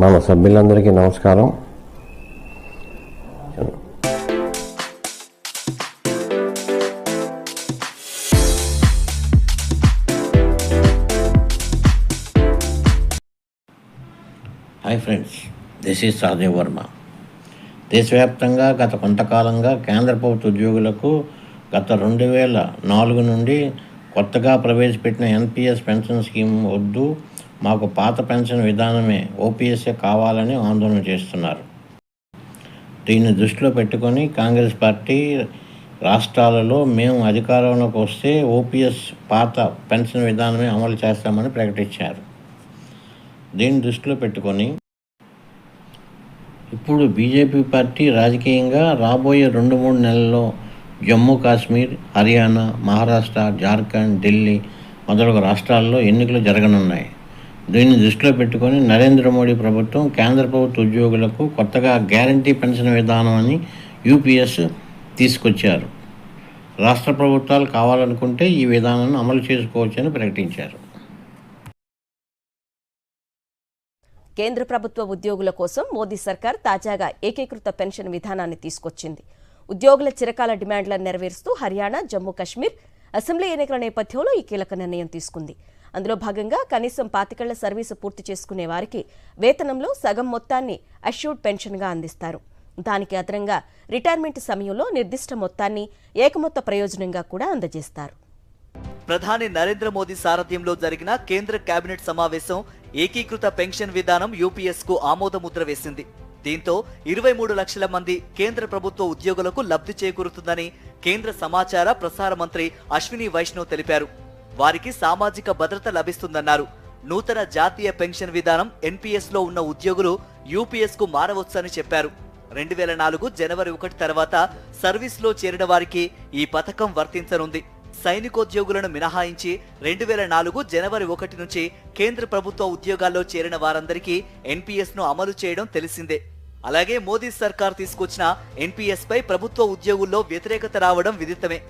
మన సభ్యులందరికీ నమస్కారం. Hi friends, this is Sahadev Varma. దేశవ్యాప్తంగా గత కొంతకాలంగా కేంద్ర ప్రభుత్వ ఉద్యోగులకు గత 2004 నుండి కొత్తగా ప్రవేశపెట్టిన ఎన్పిఎస్ పెన్షన్ స్కీమ్ వద్దు, మాకు పాత పెన్షన్ విధానమే ఓపీఎస్ఏ కావాలని ఆందోళన చేస్తున్నారు. దీన్ని దృష్టిలో పెట్టుకొని కాంగ్రెస్ పార్టీ రాష్ట్రాలలో మేము అధికారంలోకి వస్తే ఓపీఎస్ పాత పెన్షన్ విధానమే అమలు చేస్తామని ప్రకటించారు. దీన్ని దృష్టిలో పెట్టుకొని ఇప్పుడు బీజేపీ పార్టీ రాజకీయంగా రాబోయే 2-3 నెలల్లో జమ్మూ కాశ్మీర్, హర్యానా, మహారాష్ట్ర, జార్ఖండ్, ఢిల్లీ మొదలగు రాష్ట్రాల్లో ఎన్నికలు జరగనున్నాయి. దీన్ని దృష్టిలో పెట్టుకొని నరేంద్ర మోడీ ప్రభుత్వం కేంద్ర ప్రభుత్వ ఉద్యోగులకు కొత్తగా గ్యారంటీ పెన్షన్ విధానం అని యూపీఎస్ తీసుకొచ్చారు. రాష్ట్ర ప్రభుత్వాలు కావాలనుకుంటే ఈ విధానాన్ని అమలు చేసుకోవచ్చని ప్రకటించారు. కేంద్ర ప్రభుత్వ ఉద్యోగుల కోసం మోదీ సర్కార్ తాజాగా ఏకీకృత పెన్షన్ విధానాన్ని తీసుకొచ్చింది. ఉద్యోగుల చిరకాల డిమాండ్లను నెరవేరుస్తూ హర్యానా, జమ్మూ కాశ్మీర్ అసెంబ్లీ ఎన్నికల నేపథ్యంలో ఈ కీలక నిర్ణయం తీసుకుంది. అందులో భాగంగా కనీసం 25 ఏళ్ల సర్వీసు పూర్తి చేసుకునే వారికి వేతనంలో సగం మొత్తాన్ని అష్యూర్డ్ పెన్షన్గా అందిస్తారు. దానికి అదనంగా రిటైర్మెంట్ సమయంలో నిర్దిష్ట మొత్తాన్ని ఏకమొత్త ప్రయోజనంగా కూడా అందజేస్తారు. ప్రధాని నరేంద్ర మోదీ సారథ్యంలో జరిగిన కేంద్ర కేబినెట్ సమావేశం ఏకీకృత పెన్షన్ విధానం యూపీఎస్ కు ఆమోదముద్ర వేసింది. దీంతో 23 లక్షల మంది కేంద్ర ప్రభుత్వ ఉద్యోగులకు లబ్ధి చేకూరుతుందని కేంద్ర సమాచార ప్రసార మంత్రి అశ్విని వైష్ణవ్ తెలిపారు. వారికి సామాజిక భద్రత లభిస్తుందన్నారు. నూతన జాతీయ పెన్షన్ విధానం ఎన్పీఎస్ లో ఉన్న ఉద్యోగులు యూపీఎస్ కు మారవచ్చని చెప్పారు. 2004 జనవరి 1 తర్వాత సర్వీస్లో చేరిన వారికి ఈ పథకం వర్తించనుంది. సైనికోద్యోగులను మినహాయించి 2004 జనవరి 1 నుంచి కేంద్ర ప్రభుత్వ ఉద్యోగాల్లో చేరిన వారందరికీ ఎన్పీఎస్ ను అమలు చేయడం తెలిసిందే. అలాగే మోదీ సర్కార్ తీసుకొచ్చిన ఎన్పీఎస్ పై ప్రభుత్వ ఉద్యోగుల్లో వ్యతిరేకత రావడం విదితమే.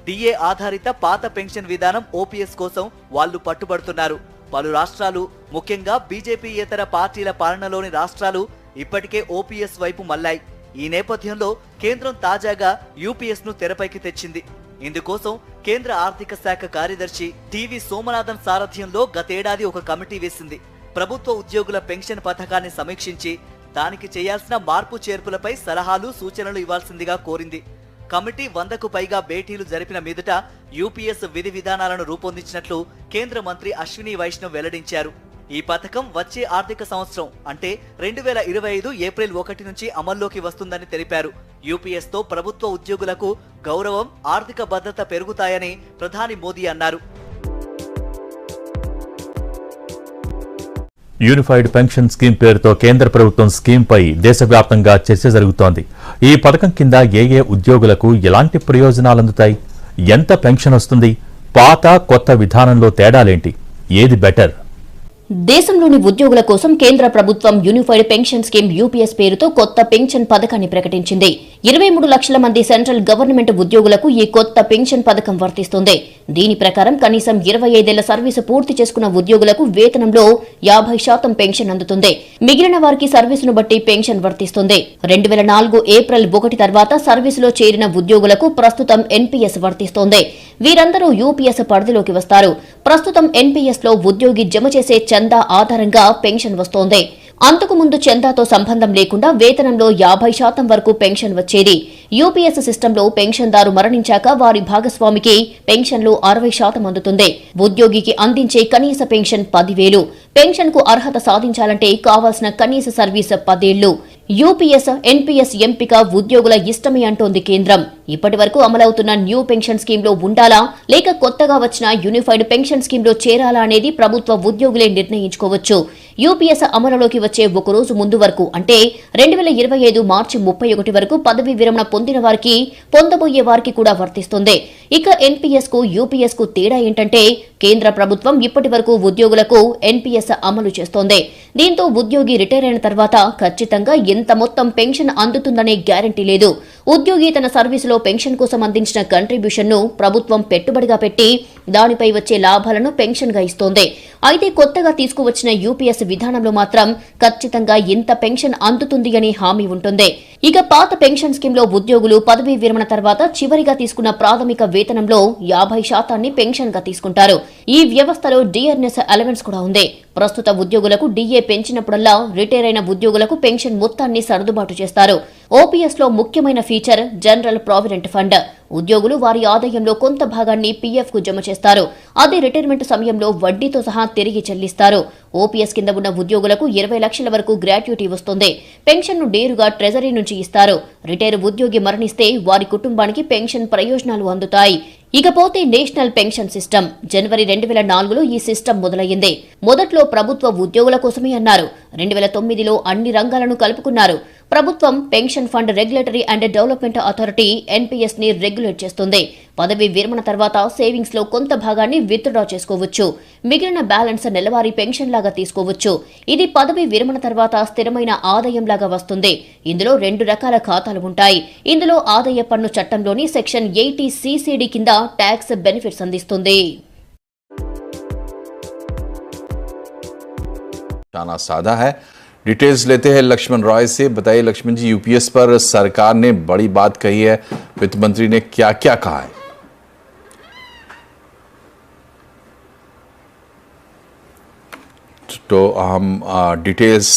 డిఏ ఆధారిత పాత పెన్షన్ విధానం ఓపీఎస్ కోసం వాళ్లు పట్టుబడుతున్నారు. పలు రాష్ట్రాలు, ముఖ్యంగా బీజేపీయేతర పార్టీల పాలనలోని రాష్ట్రాలు ఇప్పటికే ఓపీఎస్ వైపు మళ్లాయి. ఈ నేపథ్యంలో కేంద్రం తాజాగా యూపీఎస్ ను తెరపైకి తెచ్చింది. ఇందుకోసం కేంద్ర ఆర్థిక శాఖ కార్యదర్శి టీవీ సోమనాథన్ సారథ్యంలో గతేడాది ఒక కమిటీ వేసింది. ప్రభుత్వ ఉద్యోగుల పెన్షన్ పథకాన్ని సమీక్షించి దానికి చేయాల్సిన మార్పు చేర్పులపై సలహాలు, సూచనలు ఇవ్వాల్సిందిగా కోరింది. కమిటీ 100కు పైగా భేటీలు జరిపిన మీదట యూపీఎస్ విధి విధానాలను రూపొందించినట్లు కేంద్ర మంత్రి అశ్విని వైష్ణవ్ వెల్లడించారు. ఈ పథకం వచ్చే ఆర్థిక సంవత్సరం అంటే 2025 ఏప్రిల్ 1 నుంచి అమల్లోకి వస్తుందని తెలిపారు. యూపీఎస్ తో ప్రభుత్వ ఉద్యోగులకు గౌరవం, ఆర్థిక భద్రత పెరుగుతాయని ప్రధాని మోదీ అన్నారు. యూనిఫైడ్ పెన్షన్ స్కీమ్ పేరుతో కేంద్ర ప్రభుత్వం స్కీమ్పై దేశవ్యాప్తంగా చర్చ జరుగుతోంది. ఈ పథకం కింద ఏ ఉద్యోగులకు ఎలాంటి ప్రయోజనాలు అందుతాయి, ఎంత పెన్షన్ వస్తుంది, పాత కొత్త విధానంలో తేడాలేంటి, ఏది బెటర్? దేశంలోని ఉద్యోగుల కోసం కేంద్ర ప్రభుత్వం యూనిఫైడ్ పెన్షన్ స్కీమ్ యూపీఎస్ పేరుతో కొత్త పెన్షన్ పథకాన్ని ప్రకటించింది. 23 లక్షల మంది సెంట్రల్ గవర్నమెంట్ ఉద్యోగులకు ఈ కొత్త పెన్షన్ పథకం వర్తిస్తుంది. దీని ప్రకారం కనీసం 25 ఏళ్ల సర్వీసు పూర్తి చేసుకున్న ఉద్యోగులకు వేతనంలో 50% పెన్షన్ అందుతుంది. మిగిలిన వారికి సర్వీసును బట్టి పెన్షన్ వర్తిస్తుంది. 2004 ఏప్రిల్ 1 తర్వాత సర్వీసులో చేరిన ఉద్యోగులకు ప్రస్తుతం ఎన్పీఎస్ వర్తిస్తోంది. వీరందరూ యూపీఎస్ పరిధిలోకి వస్తారు. ప్రస్తుతం ఎన్పీఎస్ లో ఉద్యోగి జమ చేసే చందా ఆధారంగా పెన్షన్ వస్తోంది. అంతకుముందు చందాతో సంబంధం లేకుండా వేతనంలో 50% వరకు పెన్షన్ వచ్చేది. యూపీఎస్ సిస్టంలో పెన్షన్దారు మరణించాక వారి భాగస్వామికి పెన్షన్లో 60% అందుతుంది. ఉద్యోగికి అందించే కనీస పెన్షన్ 10,000. పెన్షన్ కు అర్హత సాధించాలంటే కావాల్సిన కనీస సర్వీస్ 10 ఏళ్లు. యూపీఎస్, ఎన్పీఎస్ ఎంపిక ఉద్యోగుల ఇష్టమే అంటోంది కేంద్రం. ఇప్పటి వరకు అమలవుతున్న న్యూ పెన్షన్ స్కీమ్లో ఉండాలా లేక కొత్తగా వచ్చిన యూనిఫైడ్ పెన్షన్ స్కీమ్లో చేరాలా అనేది ప్రభుత్వ ఉద్యోగులే నిర్ణయించుకోవచ్చు. యూపీఎస్ అమలులోకి వచ్చే ఒక రోజు ముందు వరకు అంటే 2025 మార్చి 31 వరకు పదవీ విరమణ పొందిన వారికి, పొందబోయే వారికి కూడా వర్తిస్తుంది. ఇక ఎన్పీఎస్ కు యూపీఎస్ కు తేడా ఏంటంటే కేంద్ర ప్రభుత్వం ఇప్పటి వరకు ఉద్యోగులకు ఎన్పీఎస్ అమలు చేస్తోంది. దీంతో ఉద్యోగి రిటైర్ అయిన తర్వాత ఖచ్చితంగా ఎంత మొత్తం పెన్షన్ అందుతుందనే గ్యారంటీ లేదు. ఉద్యోగి తన సర్వీసులో పెన్షన్ కోసం అందించిన కంట్రిబ్యూషన్ ను ప్రభుత్వం పెట్టుబడిగా పెట్టి దానిపై వచ్చే లాభాలను పెన్షన్ గా ఇస్తోంది. అయితే కొత్తగా తీసుకువచ్చిన యూపీఎస్ విధానంలో మాత్రం ఖచ్చితంగా ఇంత పెన్షన్ అందుతుంది అని హామీ ఉంటుంది. ఇక పాత పెన్షన్ స్కీమ్ లో ఉద్యోగులు పదవీ విరమణ తర్వాత చివరిగా తీసుకున్న ప్రాథమిక వేతనంలో 50% పెన్షన్ గా తీసుకుంటారు. ఈ వ్యవస్థలో డిఆర్ఎస్ అలవెన్స్ కూడా ఉంది. ప్రస్తుత ఉద్యోగులకు డిఏ పెంచినప్పుడల్లా రిటైర్ అయిన ఉద్యోగులకు పెన్షన్ మొత్తాన్ని సర్దుబాటు చేస్తారు. ఓపీఎస్ లో ముఖ్యమైన ఫీచర్ జనరల్ ప్రావిడెంట్ ఫండ్. ఉద్యోగులు వారి ఆదాయంలో కొంత భాగాన్ని పీఎఫ్ కు జమ చేస్తారు. అదే రిటైర్మెంట్ సమయంలో వడ్డీతో సహా తిరిగి చెల్లిస్తారు. ఓపీఎస్ కింద ఉన్న ఉద్యోగులకు 20 లక్షల వరకు గ్రాట్యుటీ వస్తుంది. పెన్షన్ ను నేరుగా ట్రెజరీ నుంచి ఇస్తారు. రిటైర్ ఉద్యోగి మరణిస్తే వారి కుటుంబానికి పెన్షన్ ప్రయోజనాలు అందుతాయి. ఇకపోతే నేషనల్ పెన్షన్ సిస్టమ్ జనవరి 2004లో ఈ సిస్టమ్ మొదలయ్యింది. మొదట్లో ప్రభుత్వ ఉద్యోగుల కోసమే అన్నారు. 2009లో అన్ని రంగాలను కలుపుకున్నారు. ప్రభుత్వం pension fund regulatory and development authority NPS ని రెగ్యులేట్ చేస్తుంది. పదవి విరమణ తర్వాత సేవింగ్స్ లో కొంత భాగాన్ని విత్డ్రా చేసుకోవచ్చు. మిగిలిన బ్యాలెన్స్ నెలవారీ పెన్షన్ లాగా తీసుకోవచ్చు. ఇది పదవి విరమణ తర్వాత స్థిరమైన ఆదాయం లాగా వస్తుంది. ఇందులో 2 రకాల ఖాతాలు ఉంటాయి. ఇందులో ఆదాయ పన్ను చట్టంలోని సెక్షన్ 80 CCD కింద ట్యాక్స్ బెనిఫిట్స్ అందిస్తుంది. सादा है। डिटेल्स लेते हैं लक्ष्मण रॉय से। बताइए लक्ष्मण जी, यूपीएस पर सरकार ने बड़ी बात कही है, वित्त मंत्री ने क्या क्या कहा है? तो हम डिटेल्स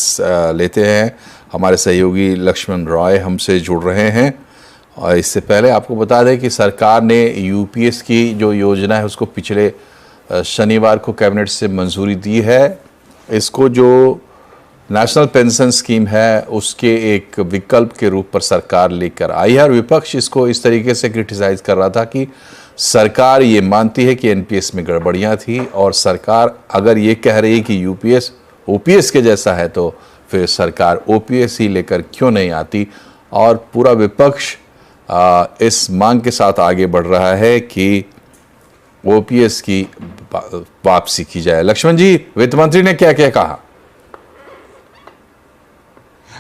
लेते हैं। हमारे सहयोगी लक्ष्मण रॉय हमसे जुड़ रहे हैं। और इससे पहले आपको बता दें कि सरकार ने यूपीएस की जो योजना है उसको पिछले शनिवार को कैबिनेट से मंजूरी दी है। इसको जो नेशनल पेंशन स्कीम है उसके एक विकल्प के रूप पर सरकार लेकर आई है। और विपक्ष इसको इस तरीके से क्रिटिसाइज कर रहा था कि सरकार ये मानती है कि एनपीएस में गड़बड़ियां थी, और सरकार अगर ये कह रही है कि यूपीएस ओपीएस के जैसा है तो फिर सरकार ओपीएस ही लेकर क्यों नहीं आती। और पूरा विपक्ष इस मांग के साथ आगे बढ़ रहा है कि ओपीएस की वापसी की जाए। लक्ष्मण जी, वित्त मंत्री ने क्या क्या कहा?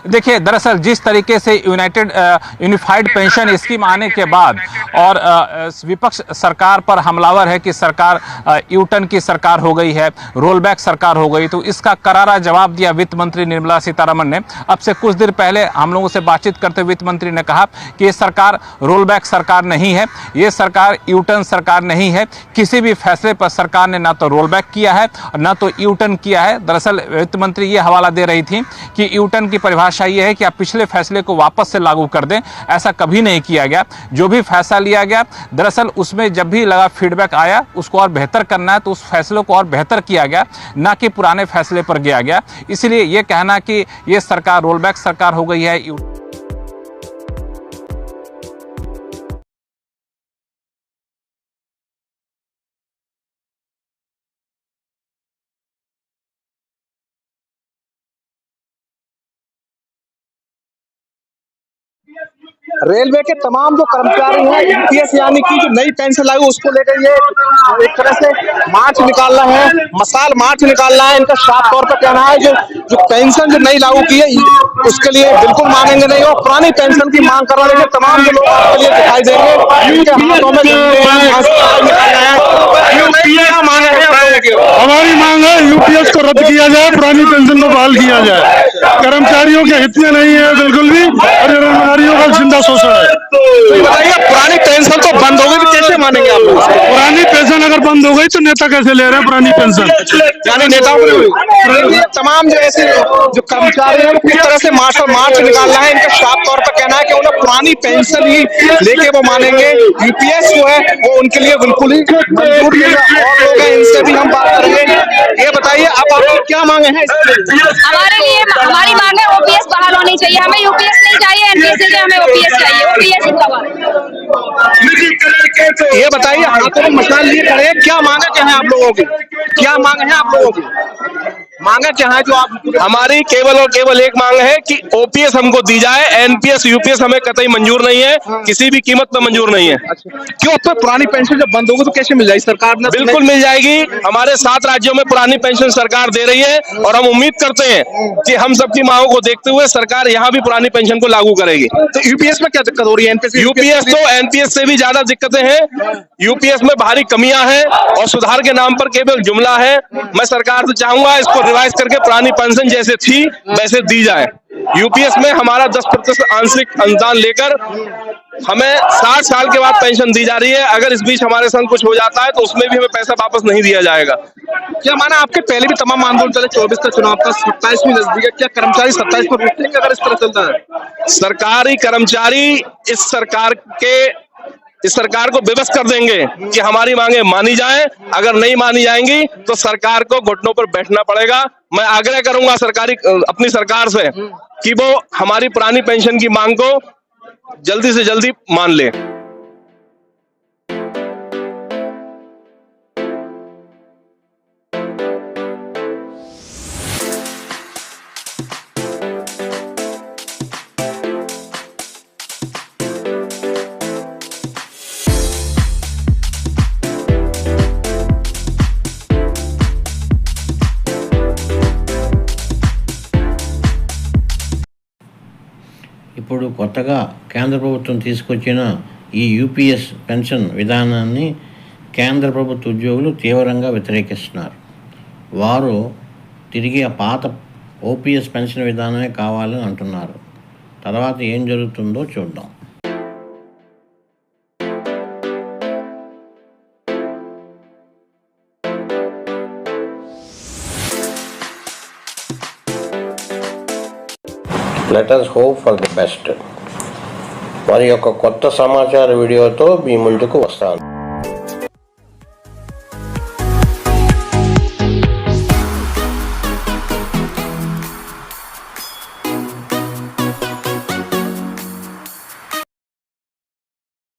देखिए, दरअसल जिस तरीके से यूनिफाइड पेंशन स्कीम आने के बाद और विपक्ष सरकार पर हमलावर है कि सरकार यूटर्न की सरकार हो गई है, रोल बैक सरकार हो गई, तो इसका करारा जवाब दिया वित्त मंत्री निर्मला सीतारमण ने। अब से कुछ देर पहले हम लोगों से बातचीत करते हुए वित्त मंत्री ने कहा कि ये सरकार रोल बैक सरकार नहीं है, ये सरकार यूटर्न सरकार नहीं है। किसी भी फैसले पर सरकार ने ना तो रोल बैक किया है और ना तो यूटर्न किया है। दरअसल वित्त मंत्री ये हवाला दे रही थी कि यूटर्न की परिभाषा ये है कि आप पिछले फैसले को वापस से लागू कर दें। ऐसा कभी नहीं किया गया। जो भी फैसला लिया गया, दरअसल उसमें जब भी लगा फीडबैक आया उसको और बेहतर करना है तो उस फैसले को और बेहतर किया गया, ना कि पुराने फैसले पर गया गया। इसलिए ये कहना कि ये सरकार रोल बैक सरकार हो गई है। रेलवे के तमाम जो कर्मचारी हैं, यूपीएस यानी कि जो नई पेंशन लागू उसको लेकर ये एक तरह से मार्च निकालना है, मसाल मार्च निकालना है। इनका साफ तौर पर कहना है जो पेंशन जो नई लागू की है उसके लिए बिल्कुल मानेंगे नहीं, और पुरानी पेंशन की मांग करने के तमाम जो लोग आपके लिए दिखाई देंगे इनके हाथों में हमारी मांग है यूपीएस को रद्द किया जाए, पुरानी पेंशन को बहाल किया जाए। कर्मचारियों के हित में नहीं है बिल्कुल भी, और कर्मचारियों का जिंदा शोषण है। तो बताइए, पुरानी पेंशन तो बंद हो गई तो कैसे मानेंगे आप लोग? पुरानी पेंशन अगर बंद हो गई तो नेता कैसे ले रहे हैं पुरानी पेंशन? यानी नेताओं को तमाम जो ऐसे जो कर्मचारी हैं किस तरह से मार्च निकालना है, इनका साफ तौर पर कहना है कि उन्हें पुरानी पेंशन ही लेके वो मानेंगे। यूपीएस जो है वो उनके लिए बिल्कुल ही मंजूर नहीं है। और लोग हैं, इनसे भी हम बात करेंगे। ये बताइए, अब आपकी क्या मांगे हैं? हमारे लिए हमारी मांग है ओपीएस बहाल होनी चाहिए। हमें यूपीएस नहीं चाहिए, एनपीएस नहीं चाहिए, हमें ओपीएस चाहिए। ओपीएस जिंदाबाद। ये बताइए, हाथों में मसाल लिए खड़े हैं, क्या मांगे क्या है आप लोगों की? क्या मांगे हैं आप लोगों की? मांगे क्या है जो आप? हमारी केवल और केवल एक मांग है कि ओपीएस हमको दी जाए, एनपीएस यूपीएस हमें कतई मंजूर नहीं है, किसी भी कीमत पर मंजूर नहीं है। क्यों? अब तो पुरानी पेंशन जब बंद होगी तो कैसे मिल जाएगी? सरकार ने बिल्कुल मिल जाएगी। हमारे 7 राज्यों में पुरानी पेंशन सरकार दे रही है और हम उम्मीद करते हैं कि हम सबकी मांगों को देखते हुए सरकार यहाँ भी पुरानी पेंशन को लागू करेगी। तो यूपीएस में क्या दिक्कत हो रही है? यूपीएस तो एनपीएस से भी ज्यादा दिक्कतें हैं। यूपीएस में भारी कमियां हैं और सुधार के नाम पर केवल जुमला है। मैं सरकार से चाहूंगा इसको रिवाइज करके पुरानी पेंशन जैसे थी वैसे दी जाए। यूपीएस में हमारा 10% आंशिक अनुदान लेकर हमें 60 साल के बाद पेंशन दी जा रही है। अगर इस बीच हमारे संग कुछ हो जाता है तो उसमें भी हमें पैसा वापस नहीं दिया जाएगा। क्या माना आपके पहले भी तमाम आंदोलन चले, 24 का चुनाव था, 27 में नजदीक है, क्या कर्मचारी 27 पर रुकते अगर इस तरह चलता है? सरकारी कर्मचारी इस सरकार को विवश कर देंगे कि हमारी मांगे मानी जाएं। अगर नहीं मानी जाएंगी तो सरकार को घुटनों पर बैठना पड़ेगा। मैं आग्रह करूंगा अपनी सरकार से कि वो हमारी पुरानी पेंशन की मांग को जल्दी से जल्दी मान ले। ఇప్పుడు కొత్తగా కేంద్ర ప్రభుత్వం తీసుకొచ్చిన ఈ యూపీఎస్ పెన్షన్ విధానాన్ని కేంద్ర ప్రభుత్వ ఉద్యోగులు తీవ్రంగా వ్యతిరేకిస్తున్నారు. వారు తిరిగి ఆ పాత ఓపీఎస్ పెన్షన్ విధానమే కావాలని అంటున్నారు. తర్వాత ఏం జరుగుతుందో చూద్దాం. Let us hope for the best. మరి యొక్క కొత్త సమాచార వీడియోతో మీ ముందుకు వస్తాను.